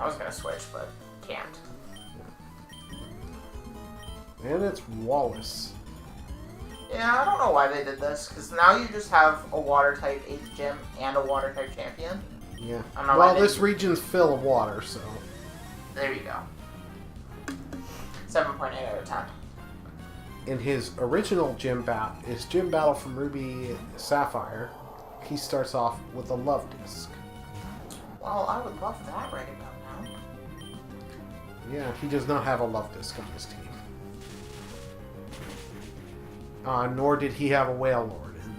I was gonna switch, but can't. And it's Wallace. Yeah, I don't know why they did this, because now you just have a water-type 8th gym and a water-type champion. Yeah. I don't know Well, this region's full of water, so... There you go. 7.8 out of 10. In his original gym battle from Ruby Sapphire, he starts off with a love disc. Well, I would love that right about now. Yeah, he does not have a love disc on his team. Nor did he have a Whale Lord in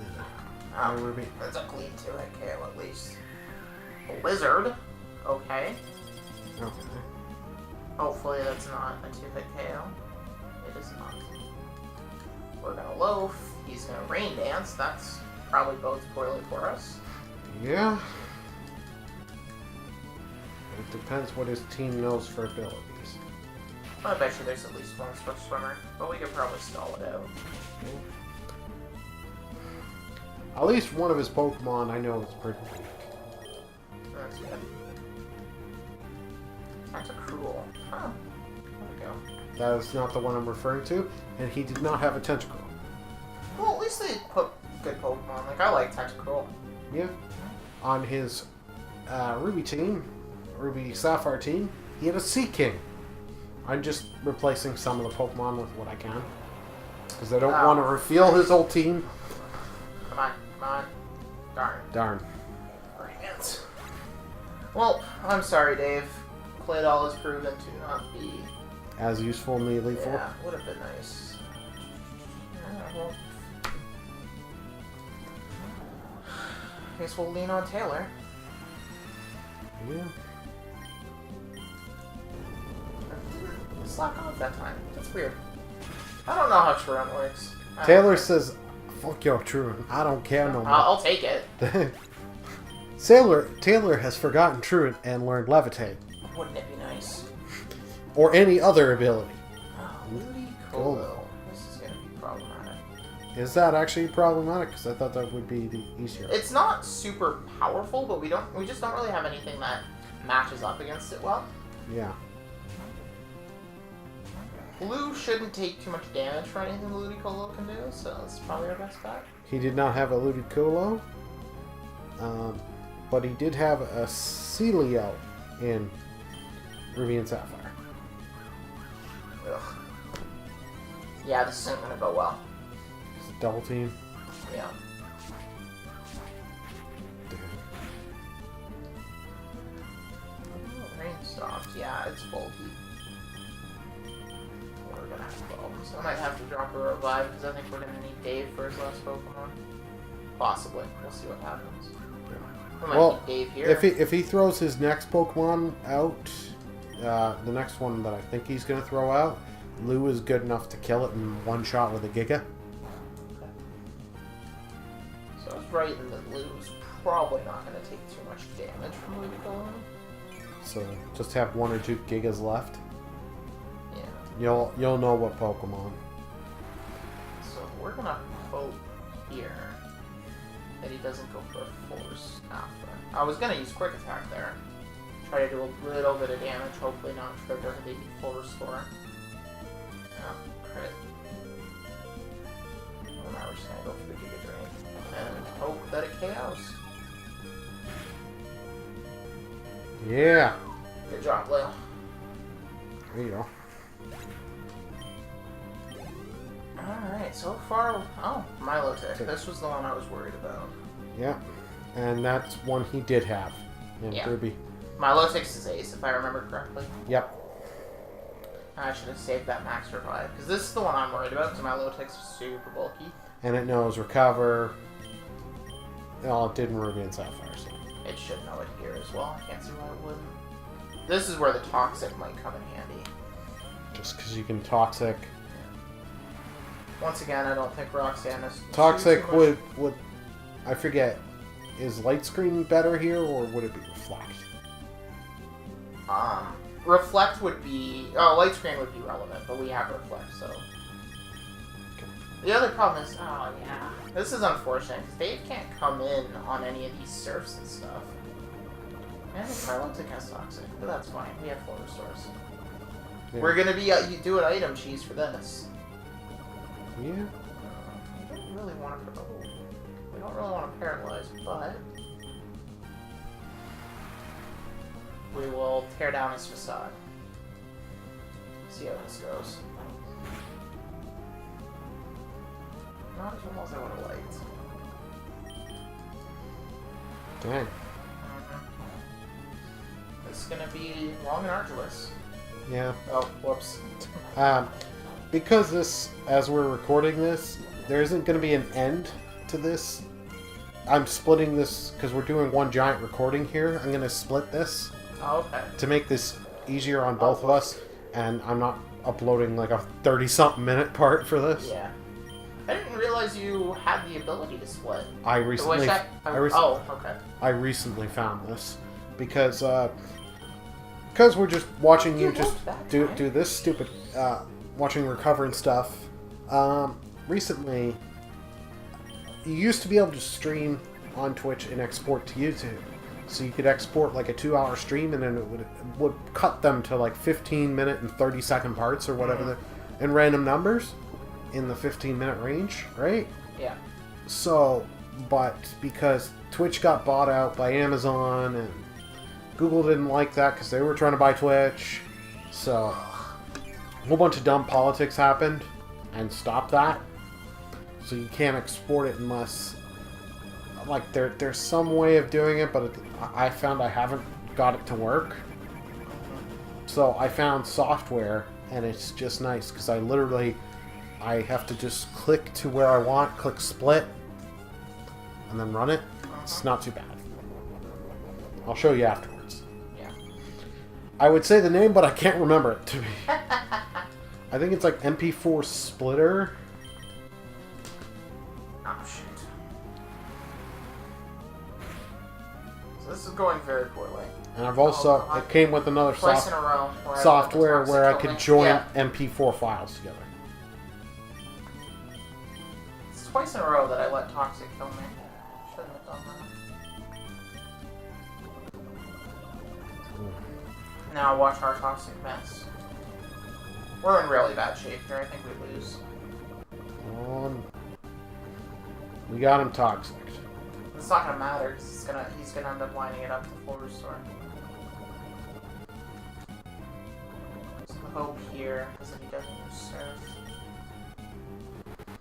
the Ruby. That's a clean 2-hit KO at least. A Lizard. Okay. Okay. Hopefully that's not a 2-hit KO. It is not. We're gonna loaf. He's gonna rain dance. That's probably bodes poorly for us. Yeah. It depends what his team knows for abilities. I bet you there's at least one Swift Swimmer, but we could probably stall it out. At least one of his Pokemon I know is pretty weak. That's good. That's a cruel. Huh. There we go. That is not the one I'm referring to, and he did not have a Tentacruel. Well, at least they put good Pokemon. Like, I like Tentacruel. Yeah. On his Ruby team, Ruby Sapphire team, he had a Sea King. I'm just replacing some of the Pokemon with what I can. Because I don't want to reveal his whole team. Come on, come on. Darn. Darn. Brilliant. Well, I'm sorry, Dave. Claydol has proven to not be... As useful in the Elite Four? Yeah, would have been nice. Yeah, well... I guess we'll lean on Taylor. Yeah. Slack off that time. That's weird. I don't know how Truant works. Taylor says, fuck your Truant. I don't care no more. I'll take it. Taylor has forgotten Truant and learned Levitate. Wouldn't it be nice? Or any other ability. Oh, Ludicolo. This is going to be problematic. Is that actually problematic? Because I thought that would be the easier. It's not super powerful, but we just don't really have anything that matches up against it well. Yeah. Blue shouldn't take too much damage for anything Ludicolo can do, so that's probably our best bet. He did not have a Ludicolo, but he did have a Celio in Ruby and Sapphire. Ugh. Yeah, this isn't going to go well. It's a double team. Yeah. Oh, rain stopped. Yeah, it's bulky. We're gonna have problems. I might have to drop a revive because I think we're gonna need Dave for his last Pokemon. Possibly. We'll see what happens. We might need Dave here. If he throws his next Pokemon out, the next one that I think he's going to throw out, Lou is good enough to kill it in one shot with a Giga. Okay. So I was right in that Lou's probably not going to take too much damage from Ludicolo. So just have 1 or 2 Gigas left. Yeah. You'll know what Pokemon. So we're gonna hope here that he doesn't go for a Force Alpha. I was gonna use Quick Attack there. Try to do a little bit of damage, hopefully not trigger the full restore. Oh, crit. Well, now we're just gonna go for the Giga Drain. And hope that it KOs. Yeah. Good job, Lil. There you go. Alright, so far... Oh, Milotic. This was the one I was worried about. Yeah. And that's one he did have in Ruby. Milotic's is Ace, if I remember correctly. Yep. I should have saved that max revive, because this is the one I'm worried about, because Milotic's super bulky. And it knows Recover. Well, it did in Ruby and Sapphire, so. It should know it here as well. I can't see why it wouldn't. This is where the Toxic might come in handy. Just because you can Toxic. Once again, I don't think Roxanne is... Toxic would... I forget. Is Light Screen better here, or would it be Reflect? Reflect would be... Oh, Light Screen would be relevant, but we have Reflect, so... Okay. The other problem is... Oh, yeah. This is unfortunate, because Dave can't come in on any of these surfs and stuff. I think Milotic has Toxic, but that's fine. We have full restores. Yeah. We're gonna be doing item cheese for this. Yeah. We don't really want to. Oh, we don't really want to paralyze, but we will tear down his facade. See how this goes. Not as well as I would have liked. Dang. It's gonna be long and arduous. Yeah. Oh, whoops. Because this, as we're recording this, there isn't going to be an end to this. I'm splitting this because we're doing one giant recording here. I'm going to split this Oh, okay. to make this easier on both of us, and I'm not uploading like a 30-something minute part for this. Yeah. I didn't realize you had the ability to split. I recently, oh, okay. I recently found this because we're just watching you just do this stupid watching Recover and stuff. Recently, you used to be able to stream on Twitch and export to YouTube. So you could export like a 2-hour stream, and then it would cut them to like 15-minute and 30-second parts or whatever, in random numbers in the 15-minute range, right? Yeah. So, but because Twitch got bought out by Amazon and Google didn't like that because they were trying to buy Twitch, so a whole bunch of dumb politics happened and stopped that. So you can't export it unless, like, there's some way of doing it, but I found I haven't got it to work. So I found software, and it's just nice because I have to just click to where I want, click split, and then run it. It's not too bad. I'll show you afterwards. Yeah. I would say the name, but I can't remember it to be. I think it's like MP4 Splitter. Oh, shoot. So this is going very poorly. And I've also, it came with another twice in a row software where I could join Yeah. MP4 files together. It's twice in a row that I let Toxic kill me. Shouldn't have done that. Now watch our Toxic mess. We're in really bad shape here. I think we lose. We got him toxic. It's not gonna matter because he's gonna end up lining it up to full restore. So the hope here is that he doesn't use Surf.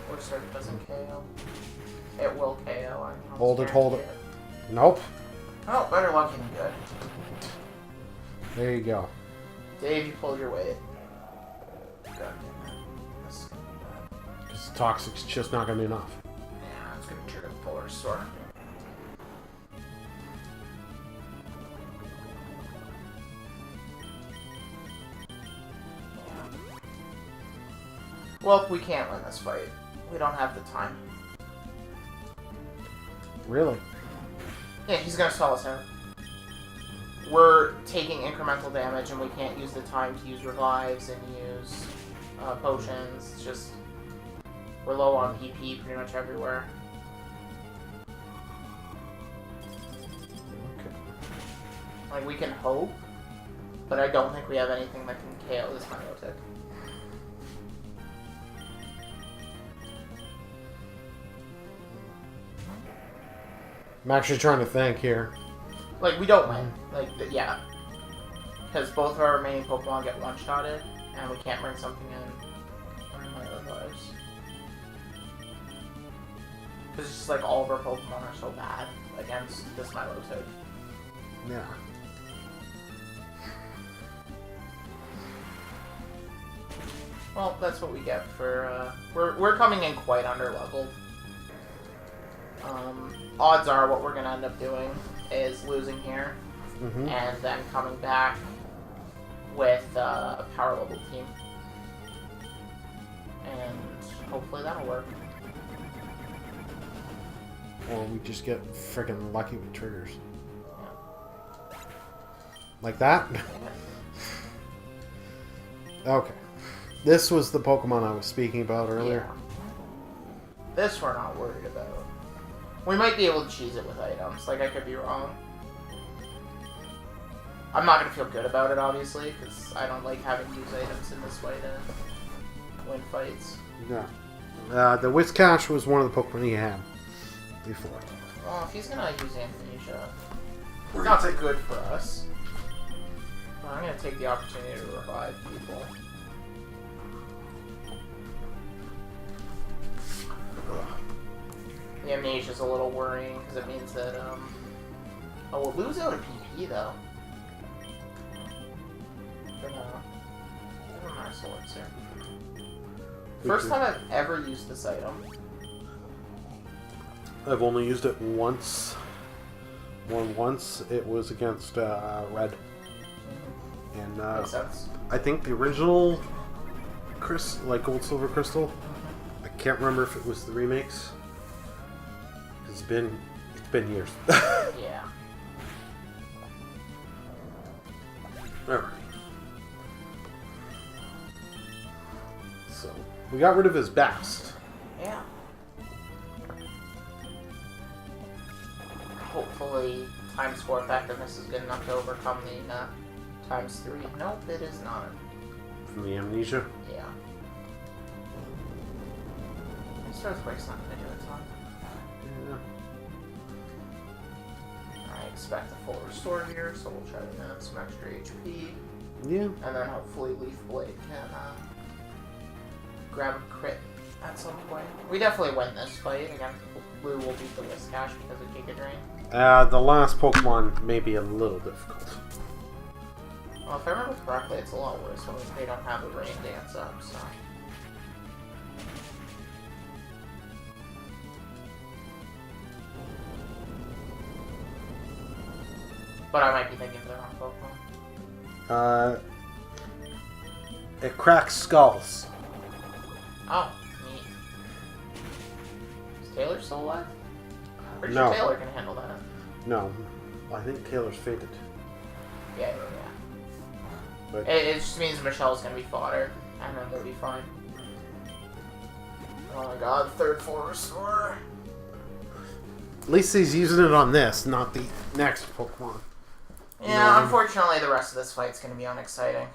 Or Surf doesn't KO. It will KO. I'm Hold it. guarantee Nope. Oh, better lucky than good. There you go. Dave, you pulled your weight. God damn it. This is gonna be bad. Because toxic's just not going to be enough. Yeah, it's gonna trigger the full restore. Well, we can't win this fight. We don't have the time. Really? Yeah, he's gonna stall us out. We're taking incremental damage and we can't use the time to use revives and use potions. It's just, we're low on PP pretty much everywhere. Okay. Like, we can hope, but I don't think we have anything that can KO this Milotic. I'm actually trying to think here. Like, we don't win. Like, yeah. Because both of our remaining Pokemon get one-shotted, and we can't bring something in on my other lives. Because it's just like all of our Pokemon are so bad against this Milotic. Yeah. Well, that's what we get for, we're coming in quite under-leveled. Odds are what we're going to end up doing is losing here, and then coming back with a power level team. And hopefully that'll work. Or we just get freaking lucky with triggers. Yeah. Like that? Okay. This was the Pokemon I was speaking about earlier. Yeah. This we're not worried about. We might be able to cheese it with items. Like, I could be wrong. I'm not gonna feel good about it, obviously, because I don't like having to use items in this way to win fights. Yeah. The Whiscash was one of the Pokemon he had before. Well, if he's gonna use Amnesia, it's not so good for us. Well, I'm gonna take the opportunity to revive people. The Amnesia's a little worrying, because it means that, oh, we'll lose out a PP, though. But, give him our swords here. First time I've ever used this item. I've only used it once. Once. It was against Red. And Makes sense. I think the original like Gold Silver Crystal. I can't remember if it was the remakes. It's been years. Yeah. Alright. So we got rid of his best. Yeah. Hopefully, times 4 effectiveness is good enough to overcome the times 3. Nope, it is not. From the Amnesia? Yeah. This Earthquake's not gonna do a ton. Yeah. I expect a full restore here, so we'll try to get some extra HP. Yeah. And then hopefully Leaf Blade can grab a crit at some point. We definitely win this fight. Again, Blue will beat the Whiscash because of Giga Drain. The last Pokemon may be a little difficult. Well, if I remember correctly, it's a lot worse when they don't have the Rain Dance up, so... But I might be thinking of the wrong Pokemon. It cracks skulls. Oh, neat. Is Taylor still alive? Pretty No. sure Taylor can handle that. No, I think Taylor's fainted. Yeah. But It just means Michelle's gonna be fodder, and then they'll be fine. Oh my god, third full restore. at least he's using it on this, not the next Pokemon. Yeah, No. unfortunately, the rest of this fight's gonna be unexciting.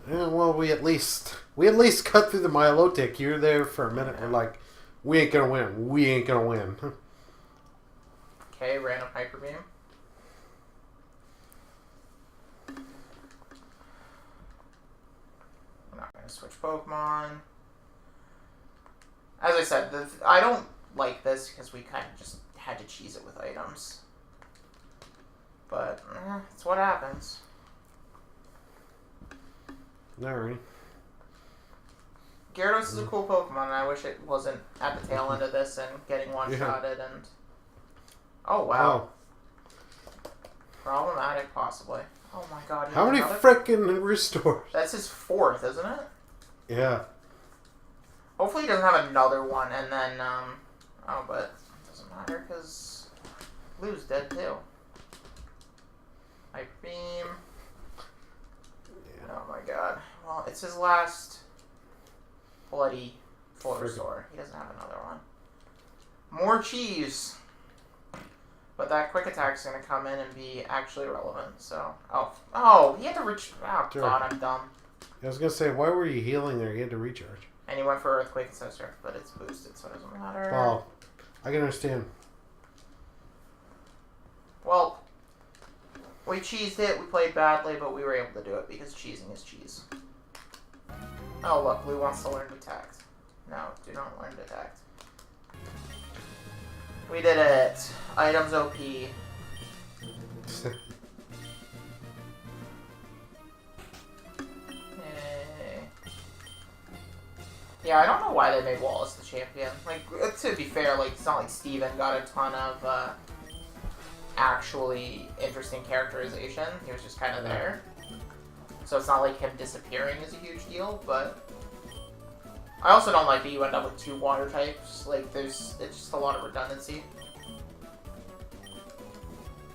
Yeah, well, we at least cut through the Milotic. You're there for a minute. We're like, we ain't gonna win. We ain't gonna win. Okay, random Hyper Beam. I'm not gonna switch Pokemon. As I said, I don't like this because we kind of just had to cheese it with items. But, it's what happens. Alright. Gyarados is a cool Pokemon, and I wish it wasn't at the tail end of this and getting one-shotted and... Oh, wow. Oh. Problematic, possibly. Oh my god. How many frickin' restores? That's his 4th, isn't it? Yeah. Hopefully he doesn't have another one, and then, oh, but it doesn't matter, because Blue's dead, too. Hyper Beam. Oh my god. Well, it's his last bloody full restore. He doesn't have another one. More cheese! But that quick attack's gonna come in and be actually relevant, so... Oh, he had to reach... Oh, Sure. god, I'm dumb. I was gonna say, why were you healing there? You had to recharge. And he went for Earthquake instead of Surf, but it's boosted, so it doesn't matter. Well, I can understand. Well, we cheesed it, we played badly, but we were able to do it because cheesing is cheese. Oh, look, Blue wants to learn Detect. No, do not learn Detect. We did it. Items OP. Yeah, I don't know why they made Wallace the champion. Like, to be fair, like, it's not like Steven got a ton of, actually interesting characterization. He was just kind of there. So it's not like him disappearing is a huge deal, but... I also don't like that you end up with 2 water types. Like, it's just a lot of redundancy.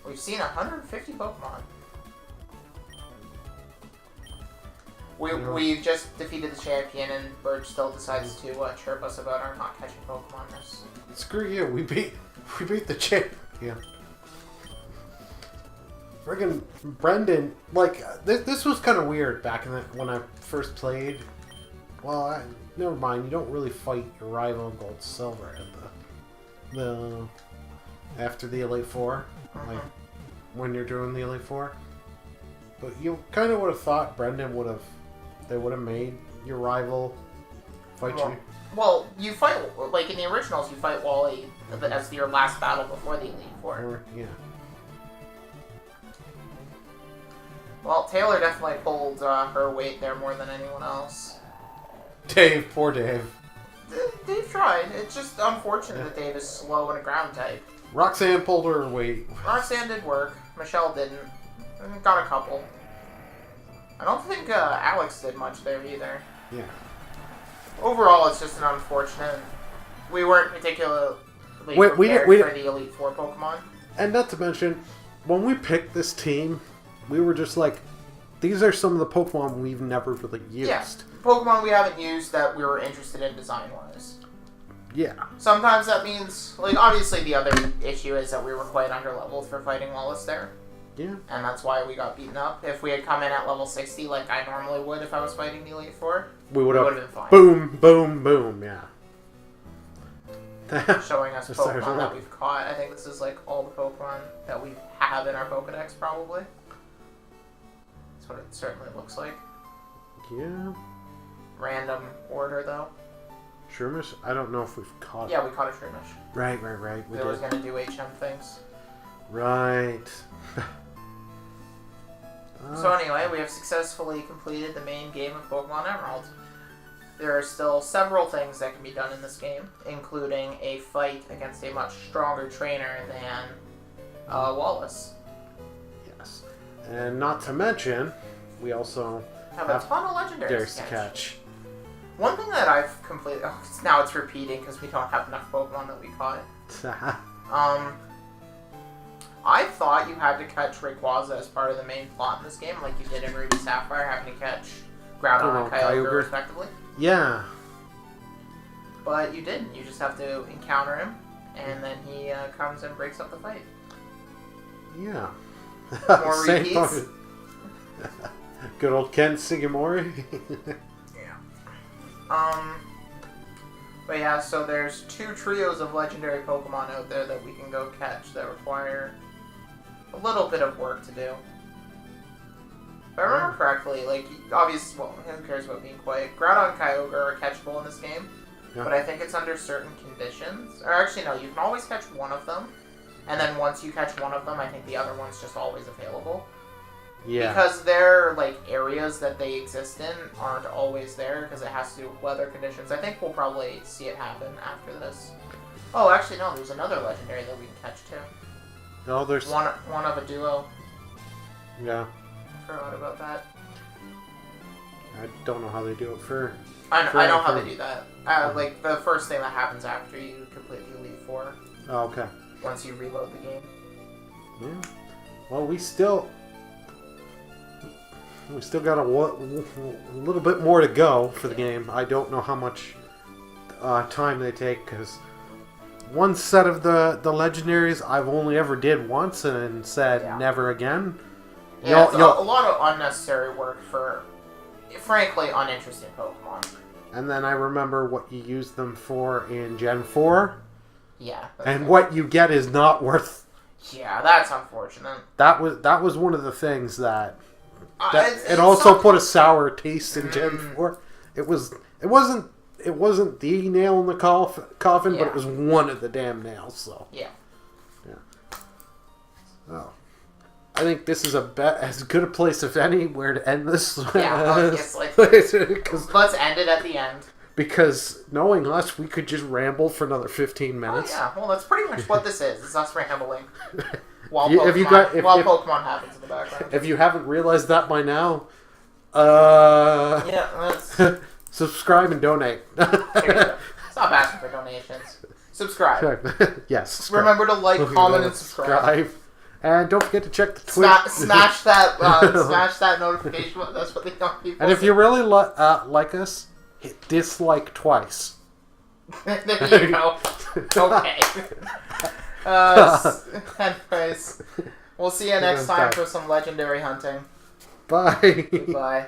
We've seen 150 Pokemon. We just defeated the champion, and Birch still decides to chirp us about our not catching Pokemon. Screw you, we beat the champion. Friggin' Brendan, like, this was kind of weird back when I first played. Well, never mind. You don't really fight your rival in Gold Silver at the after the Elite Four, like when you're doing the Elite Four. But you kind of would have thought Brendan would have made your rival fight you. Well, you fight like in the originals. You fight Wally as your last battle before the Elite Four. Yeah. Well, Taylor definitely pulled her weight there more than anyone else. Dave, poor Dave. Dave tried. It's just unfortunate that Dave is slow and a ground type. Roxanne pulled her weight. Roxanne did work. Michelle didn't. Got a couple. I don't think Alex did much there either. Yeah. Overall, it's just an unfortunate. We weren't particularly prepared for the Elite Four Pokemon. And not to mention, when we picked this team, we were just like, these are some of the Pokemon we've never really used. Yeah. Pokemon we haven't used that we were interested in design-wise. Yeah. Sometimes that means, like, obviously the other issue is that we were quite underleveled for fighting Wallace there. Yeah. And that's why we got beaten up. If we had come in at level 60 like I normally would if I was fighting the Elite Four, we would have been fine. Boom, boom, boom, yeah. Showing us Pokemon that we've caught. I think this is, like, all the Pokemon that we have in our Pokedex, probably. That's what it certainly looks like. Yeah. Random order, though. Shroomish? I don't know if we've caught it. Yeah, we caught a Shroomish. Right. We was going to do HM things. Right. So anyway, we have successfully completed the main game of Pokemon Emerald. There are still several things that can be done in this game, including a fight against a much stronger trainer than Wallace. Yes. And not to mention, we also have a ton of legendaries to catch. One thing that I've completed... Oh, now it's repeating because we don't have enough Pokemon that we caught. I thought you had to catch Rayquaza as part of the main plot in this game, like you did in Ruby Sapphire, having to catch Groudon and Kyogre respectively. Yeah. But you didn't. You just have to encounter him, and then he comes and breaks up the fight. Yeah. More repeats. Good old Ken Sugimori. Yeah. But yeah, so there's 2 trios of legendary Pokemon out there that we can go catch that require a little bit of work to do. If I remember correctly, like, obviously, well, who cares about being quiet? Groudon and Kyogre are catchable in this game, but I think it's under certain conditions. Or actually, no, you can always catch one of them, and then once you catch one of them, I think the other one's just always available. Yeah. Because their, like, areas that they exist in aren't always there, because it has to do with weather conditions. I think we'll probably see it happen after this. Oh, actually, no, there's another legendary that we can catch, too. No, there's... One of a duo. Yeah. Forgot about that. I don't know how they do it for... I know how they do that. Like, the first thing that happens after you complete the Elite Four. Oh, okay. Once you reload the game. Yeah. Well, we still got a little bit more to go for the game. I don't know how much time they take, because one set of the legendaries I've only ever did once and said never again. Yeah, it's a lot of unnecessary work for, frankly, uninteresting Pokemon. And then I remember what you use them for in Gen 4. Yeah. And what you get is not worth... Yeah, that's unfortunate. That was one of the things that... it also put a sour taste in Gen 4. It wasn't the nail in the coffin, but it was one of the damn nails. So yeah. Oh, I think this is as good a place as any where to end this. Yeah, obviously. Let's end it at the end. Because knowing us, we could just ramble for another 15 minutes. Oh, yeah, well, that's pretty much what this is. It's us rambling. While Pokemon happens in the background. If you haven't realized that by now, subscribe and donate. Stop asking for donations. Subscribe. Yes. Subscribe. Remember to like, comment, and subscribe. And don't forget to check the Twitch. Smash that notification button. That's what they don't people. And if you really like us, hit dislike twice. There you go. Okay. Anyways, We'll see you next time for some legendary hunting. Bye. Goodbye.